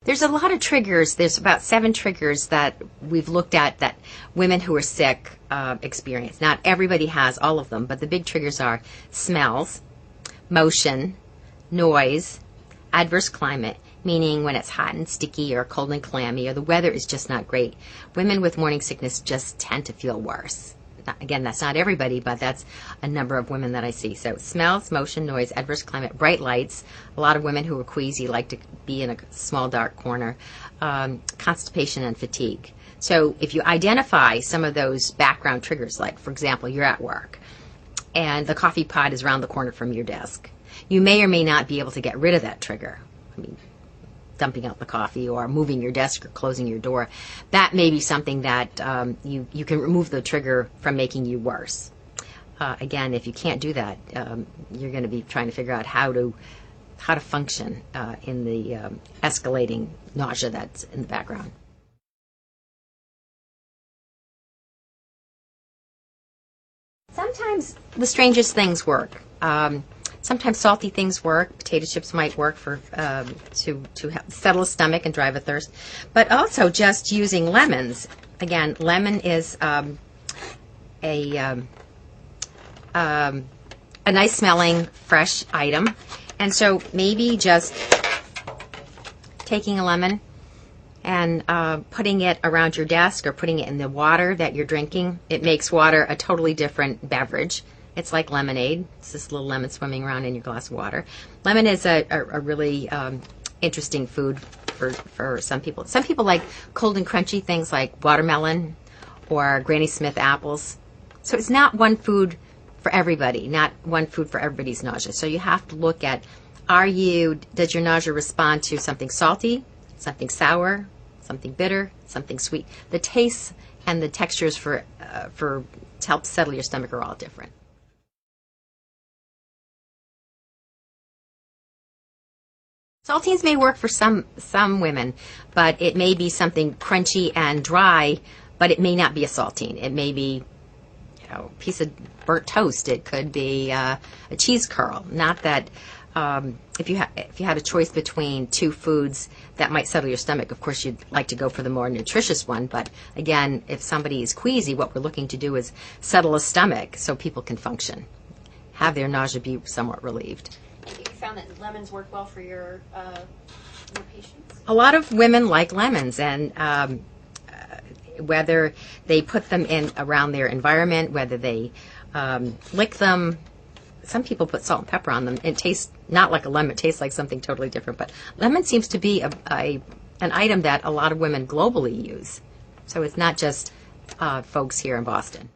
There's a lot of triggers. There's about 7 triggers that we've looked at that women who are sick experience. Not everybody has all of them, but the big triggers are smells, motion, noise, adverse climate, meaning when it's hot and sticky or cold and clammy or the weather is just not great. Women with morning sickness just tend to feel worse. Again, that's not everybody, but that's a number of women that I see. So smells, motion, noise, adverse climate, bright lights. A lot of women who are queasy like to be in a small, dark corner. Constipation and fatigue. So if you identify some of those background triggers, like, for example, you're at work and the coffee pot is around the corner from your desk, you may or may not be able to get rid of that trigger. I mean, dumping out the coffee or moving your desk or closing your door. That may be something that you can remove the trigger from making you worse. Again, if you can't do that, you're going to be trying to figure out how to function in the escalating nausea that's in the background. Sometimes the strangest things work. Sometimes salty things work. Potato chips might work for to settle a stomach and drive a thirst. But also just using lemons. Again, lemon is a nice smelling, fresh item. And so maybe just taking a lemon and putting it around your desk or putting it in the water that you're drinking. It makes water a totally different beverage. It's like lemonade. It's this little lemon swimming around in your glass of water. Lemon is a really interesting food for some people. Some people like cold and crunchy things like watermelon or Granny Smith apples. So it's not one food for everybody, not one food for everybody's nausea. So you have to look at, does your nausea respond to something salty, something sour, something bitter, something sweet? The tastes and the textures to help settle your stomach are all different. Saltines may work for some women, but it may be something crunchy and dry, but it may not be a saltine. It may be, a piece of burnt toast. It could be a cheese curl. Not that if you had a choice between 2 foods that might settle your stomach, of course you'd like to go for the more nutritious one. But again, if somebody is queasy, what we're looking to do is settle a stomach so people can function, have their nausea be somewhat relieved. You found that lemons work well for your patients? A lot of women like lemons, and whether they put them in around their environment, whether they lick them. Some people put salt and pepper on them. It tastes not like a lemon. It tastes like something totally different. But lemon seems to be an item that a lot of women globally use. So it's not just folks here in Boston.